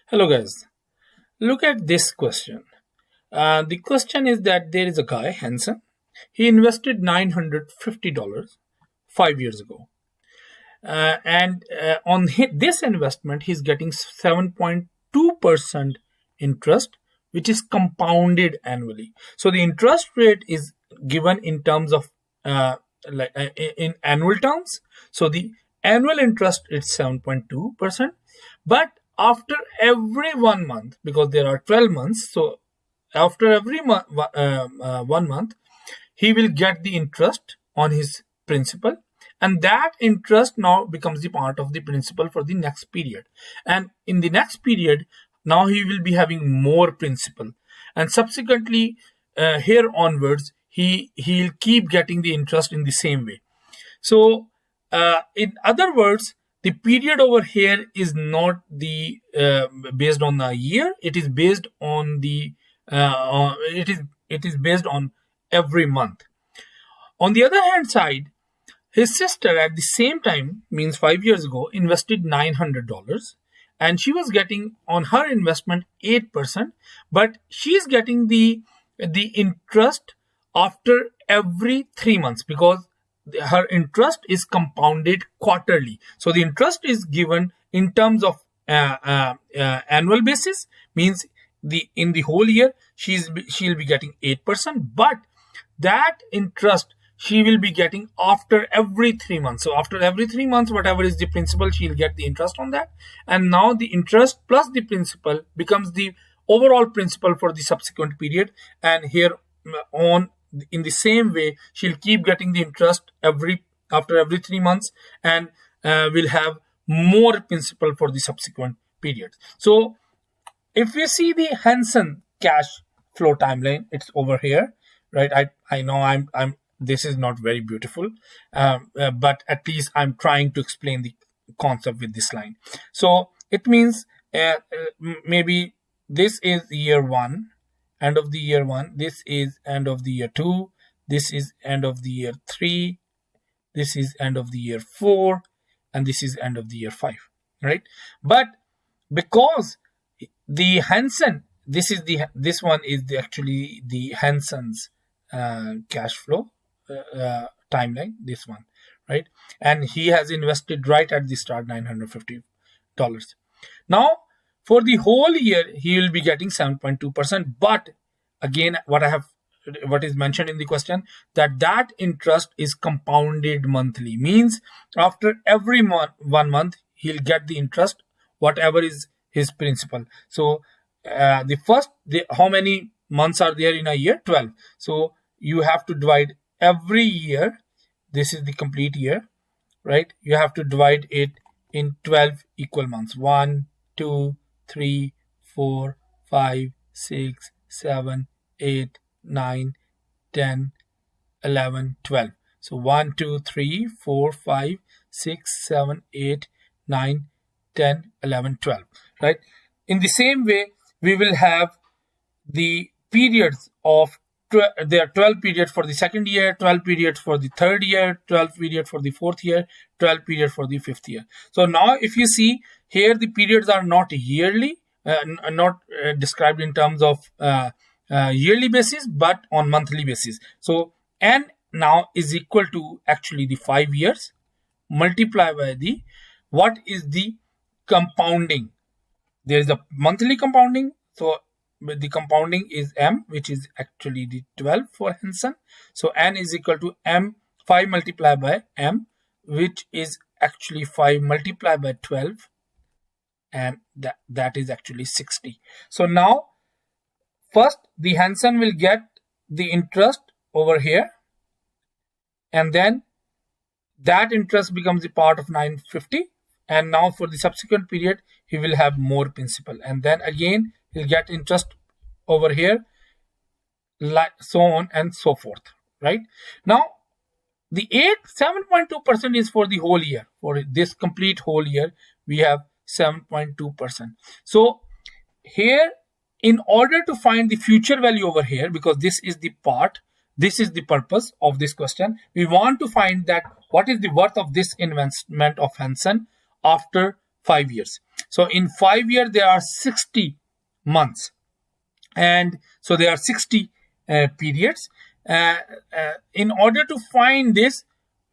Hello guys, look at this question. The question is that there is a guy, Hansen. He invested $950 5 years ago. And on this investment, he's getting 7.2% interest, which is compounded annually. So the interest rate is given in terms of in annual terms. So the annual interest is 7.2%, but after every 1 month, because there are 12 months, so after every 1 month, he will get the interest on his principal, and that interest now becomes the part of the principal for the next period. And in the next period, now he will be having more principal, and subsequently here onwards he'll keep getting the interest in the same way. So in other words, the period over here is not the based on the year. It is based on the it is based on every month. On the other hand side, his sister at the same time, means 5 years ago, invested $900, and she was getting on her investment 8%, but she is getting the interest after every 3 months, because her interest is compounded quarterly. So the interest is given in terms of annual basis, means in the whole year she'll be getting 8%, but that interest she will be getting after every 3 months. So after every 3 months, whatever is the principal, she'll get the interest on that. And now the interest plus the principal becomes the overall principal for the subsequent period. And here on, in the same way, she'll keep getting the interest after every 3 months, and will have more principal for the subsequent periods. So if we see the Hansen cash flow timeline, it's over here, right? I know I'm this is not very beautiful, but at least I'm trying to explain the concept with this line. So it means maybe this is year one, end of the year one, this is end of the year two, this is end of the year three, this is end of the year four, and this is end of the year five, right? But because the Hansen, this one is actually the Hansen's cash flow timeline, this one, right? And he has invested right at the start $950. Now for the whole year he will be getting 7.2%, but again, what is mentioned in the question, that interest is compounded monthly, means after every 1 month he'll get the interest whatever is his principal. So how many months are there in a year? 12. So you have to divide every year, this is the complete year, right? You have to divide it in 12 equal months. 1, 2, 3, 4, 5, 6, 7, 8, 9, 10, 11, 12. So 1, 2, 3, 4, 5, 6, 7, 8, 9, 10, 11, 12, right? In the same way, we will have the periods of there are 12 periods for the second year, 12 periods for the third year, 12 periods for the fourth year, 12 periods for the fifth year. So now if you see here, the periods are not yearly, not described in terms of yearly basis, but on monthly basis. So n now is equal to actually the 5 years multiplied by the what is the compounding. There is a monthly compounding, so the compounding is m, which is actually the 12 for Hansen. So n is equal to m 5 multiplied by m, which is actually 5 multiplied by 12, and that is actually 60. So now first the Hansen will get the interest over here, and then that interest becomes a part of 950, and now for the subsequent period he will have more principal, and then again he'll get interest over here, like so on and so forth, right? Now the 7.2% is for the whole year. For this complete whole year we have 7.2%. So here, in order to find the future value over here, because this is the purpose of this question, we want to find that what is the worth of this investment of Hansen after 5 years. So in 5 years, there are 60 months. And so there are 60 periods. In order to find this,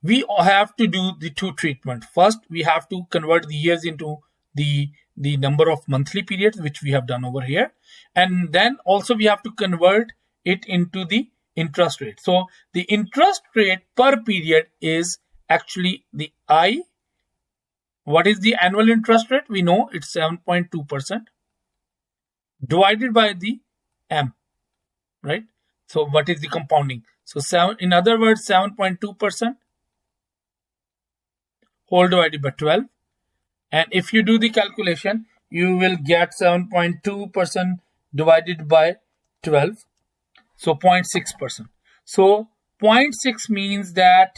we have to do the two treatment. First, we have to convert the years into the number of monthly periods, which we have done over here. And then also we have to convert it into the interest rate. So the interest rate per period is actually the I. What is the annual interest rate? We know it's 7.2% divided by the M, right? So what is the compounding? So 7, in other words, 7.2% whole divided by 12. And if you do the calculation, you will get 7.2% divided by 12. So 0.6%. So 0.6 means that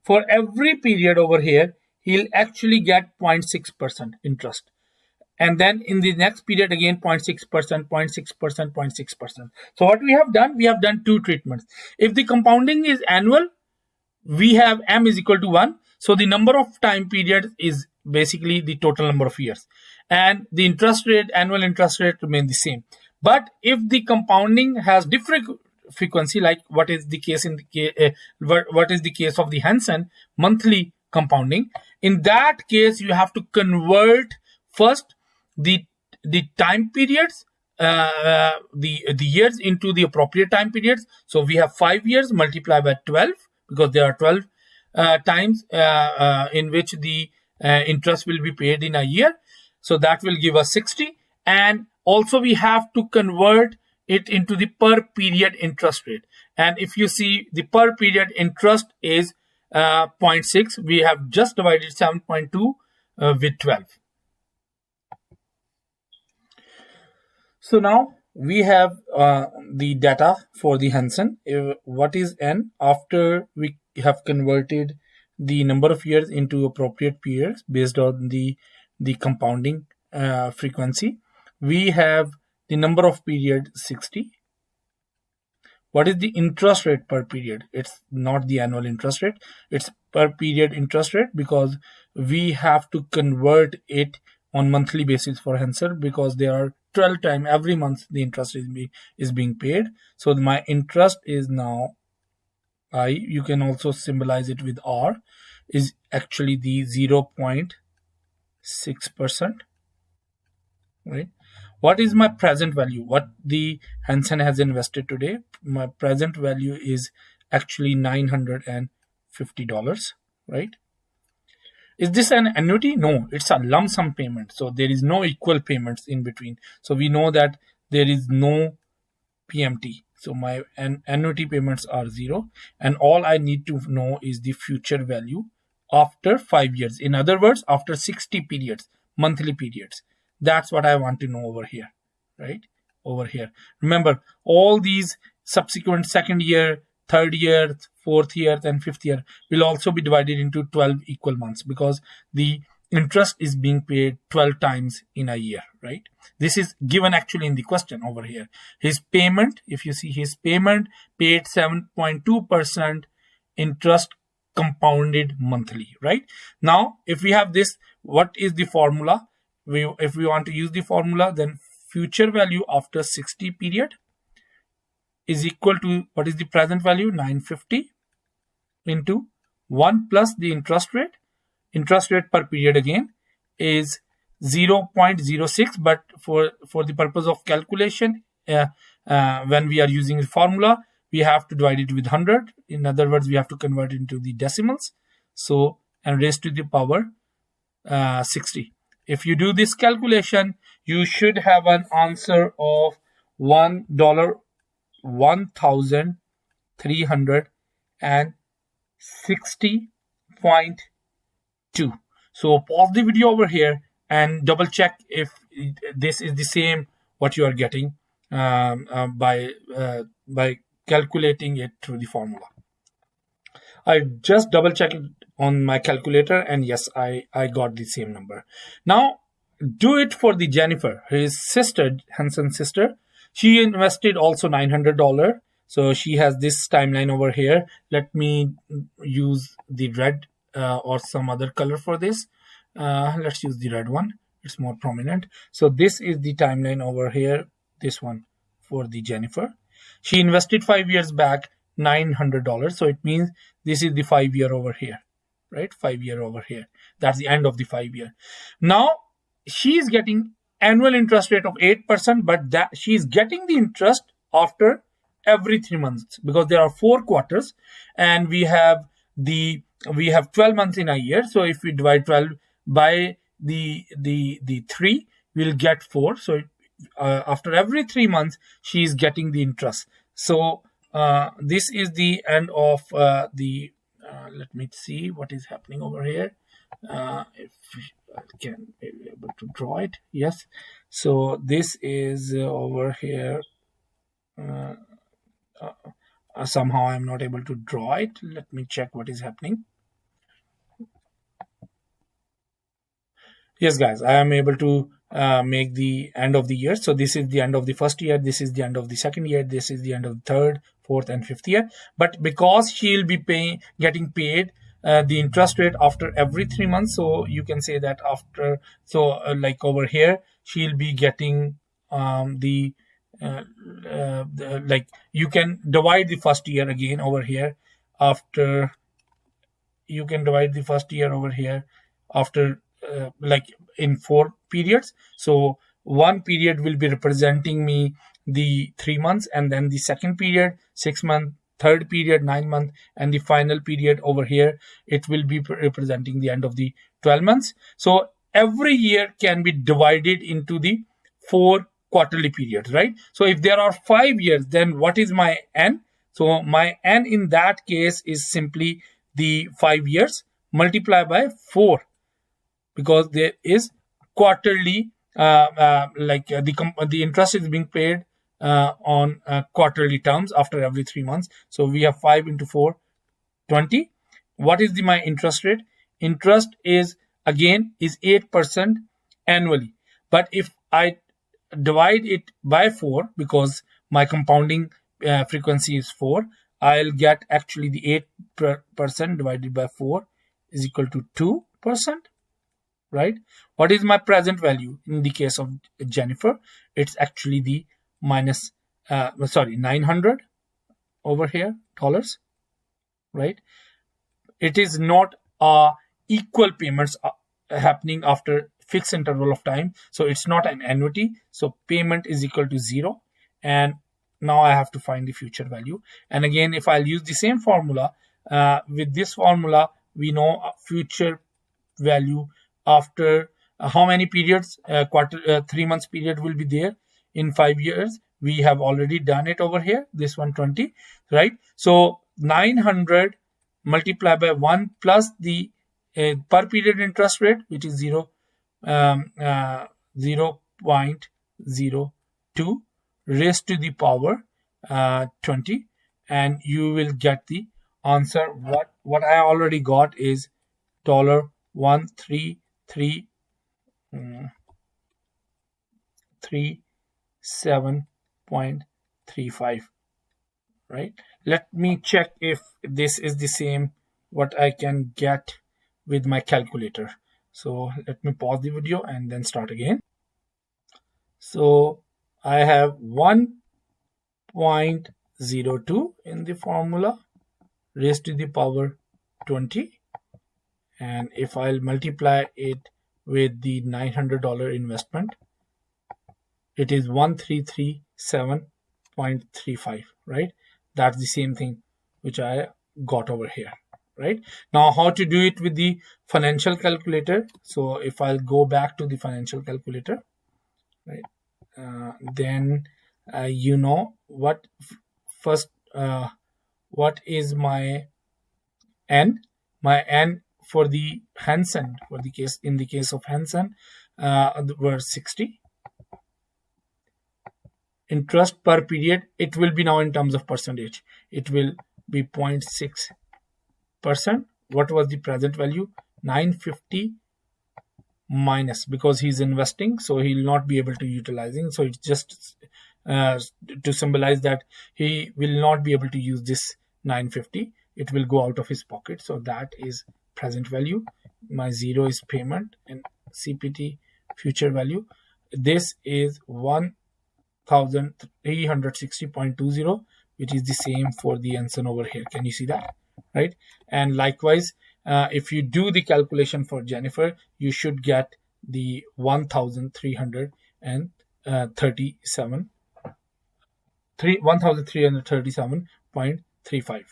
for every period over here, he'll actually get 0.6% interest. And then in the next period, again, 0.6%, 0.6%, 0.6%. So what we have done two treatments. If the compounding is annual, we have M is equal to 1. So the number of time periods is basically the total number of years. And the interest rate, annual interest rate remain the same. But if the compounding has different frequency, like what is the case in the what is the case of the Hansen monthly compounding, in that case you have to convert first the time periods, the years into the appropriate time periods. So we have 5 years multiplied by 12, because there are 12 times in which the interest will be paid in a year. So that will give us 60. And also we have to convert it into the per period interest rate. And if you see, the per period interest is 0.6. We have just divided 7.2 with 12. So now we have the data for the Hansen. What is N? After we have converted the number of years into appropriate periods based on the compounding frequency, we have the number of periods 60. What is the interest rate per period? It's not the annual interest rate, it's per period interest rate, because we have to convert it on monthly basis for Hansen, because there are 12 times every month the interest is being paid. So my interest is now I, you can also symbolize it with R, is actually the 0.6%, right? What is my present value? What the Hansen has invested today? My present value is actually $950, right? Is this an annuity? No, it's a lump sum payment. So there is no equal payments in between. So we know that there is no PMT. So my annuity payments are 0. And all I need to know is the future value after 5 years. In other words, after 60 periods, monthly periods. That's what I want to know over here, right? Over here. Remember, all these subsequent second year, third year, fourth year, and fifth year will also be divided into 12 equal months, because the interest is being paid 12 times in a year, right? This is given actually in the question over here. His payment, if you see his payment, paid 7.2% interest compounded monthly, right? Now, if we have this, what is the formula? If we want to use the formula, then future value after 60 period is equal to, what is the present value? 950 into 1 plus the interest rate. Interest rate per period again is 0.06, but for the purpose of calculation, when we are using the formula, we have to divide it with 100. In other words, we have to convert it into the decimals. So, and raised to the power 60. If you do this calculation, you should have an answer of $1,360.2. So pause the video over here and double check if this is the same what you are getting by calculating it through the formula. I just double checked it on my calculator, and yes, I got the same number. Now do it for the Jennifer, his sister, Hansen's sister. She invested also $900. So she has this timeline over here. Let me use the red or some other color for this. Let's use the red one, it's more prominent. So this is the timeline over here, this one for the Jennifer. She invested 5 years back $900, so it means this is the 5 year over here, right? 5 year over here, that's the end of the 5 year. Now she is getting annual interest rate of 8%, but that she is getting the interest after every 3 months, because there are 4 quarters and we have 12 months in a year. So if we divide 12 by the 3, we'll get 4. So after every 3 months she is getting the interest. So this is the end of the let me see what is happening over here. If I can be able to draw it, yes. So this is over here. Somehow I'm not able to draw it. Let me check what is happening. Yes, guys, I am able to make the end of the year. So this is the end of the first year, this is the end of the second year, this is the end of the third, fourth, and fifth year. But because she'll be getting paid the interest rate after every 3 months, so you can say that after, so like over here, she'll be getting like you can divide the first year again over here after, you can divide the first year over here after like in 4 periods. So one period will be representing me the 3 months, and then the second period 6 months, third period 9 months, and the final period over here it will be representing the end of the 12 months. So every year can be divided into the 4 quarterly periods, right? So if there are 5 years, then what is my n? So my n in that case is simply the 5 years multiplied by 4, because there is quarterly the interest is being paid on quarterly terms after every 3 months. So we have 5 into 4, 20. What is my interest rate? Interest is again is 8% annually. But if I divide it by 4, because my compounding frequency is 4, I'll get actually the 8% divided by 4 is equal to 2%, right? What is my present value in the case of Jennifer? It's actually the minus 900 over here dollars, right? It is not equal payments happening after fixed interval of time, so it's not an annuity, so payment is equal to 0. And now I have to find the future value. And again, if I'll use the same formula, with this formula we know future value after how many periods, 3 months period will be there in 5 years. We have already done it over here, this 120, right? So 900 multiplied by 1 plus the per period interest rate, which is 0.02 raised to the power 20, and you will get the answer. What I already got is $13337.35, right? Let me check if this is the same what I can get with my calculator. So let me pause the video and then start again. So I have 1.02 in the formula raised to the power 20, and if I'll multiply it with the $900 investment, it is 1337.35, right? That's the same thing which I got over here, right? Now how to do it with the financial calculator? So if I'll go back to the financial calculator, right, then you know what first what is my n? My n for the Hansen, for the case, in the case of Hansen, were 60. Interest per period, it will be now in terms of percentage, it will be 0.6%. What was the present value? 950 minus, because he's investing, so he'll not be able to utilizing, so it's just to symbolize that he will not be able to use this 950, it will go out of his pocket. So that is present value, my 0 is payment, and CPT future value. This is 1360.20, which is the same for the Anson over here. Can you see that? Right? And likewise, if you do the calculation for Jennifer, you should get the 1337.35.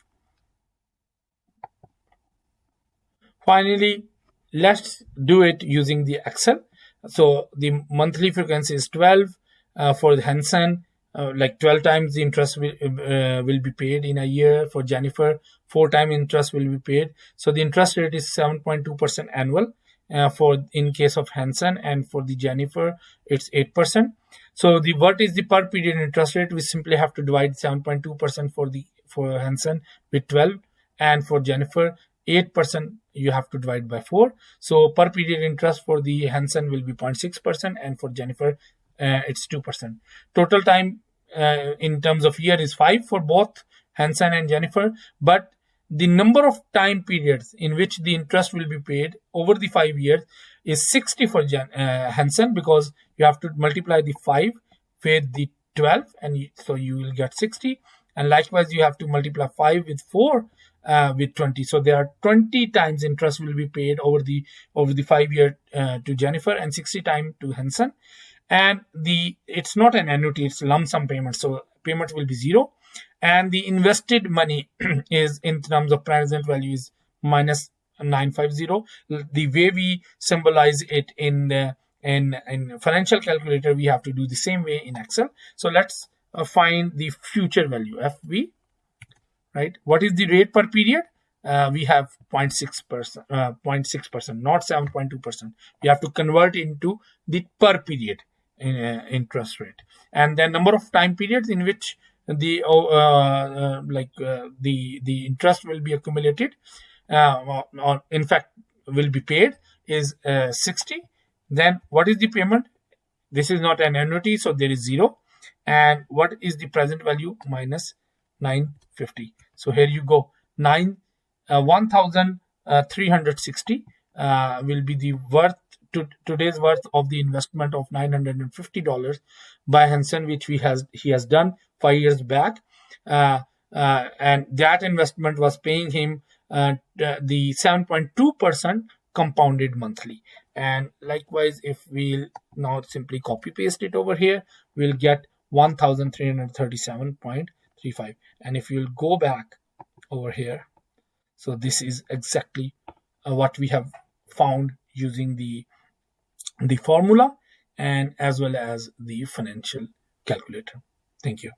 Finally, let's do it using the Excel. So the monthly frequency is 12 for the Henson. Like 12 times the interest will be paid in a year. For Jennifer, 4 times interest will be paid. So the interest rate is 7.2% annual for in case of Henson, and for the Jennifer it's 8%. So the what is the per period interest rate? We simply have to divide 7.2% for Henson with 12, and for Jennifer 8% you have to divide by 4. So per period interest for the Henson will be 0.6%, and for Jennifer it's 2%. Total time in terms of year is 5 for both Henson and Jennifer, but the number of time periods in which the interest will be paid over the 5 years is 60 for Henson, because you have to multiply the 5 with the 12, and so you will get 60. And likewise, you have to multiply 5 with 4 with 20. So there are 20 times interest will be paid over the 5 year to Jennifer, and 60 times to Henson. And it's not an annuity, it's lump sum payment, so payment will be 0. And the invested money is, in terms of present value, is minus 950. The way we symbolize it in financial calculator, we have to do the same way in Excel. So let's find the future value, FV. Right? What is the rate per period? We have 0.6%, not 7.2%. You have to convert into the per period interest rate, and then number of time periods in which the interest will be accumulated, or in fact will be paid, is 60. Then what is the payment? This is not an annuity, so there is 0. And what is the present value? Minus 950. So here you go. 1360 will be the today's worth of the investment of $950 by Henson, which he has done 5 years back, and that investment was paying him the 7.2% compounded monthly. And likewise, if we'll now simply copy paste it over here, we'll get 1337.35. And if you'll go back over here, so this is exactly what we have found using the formula and as well as the financial calculator. Thank you.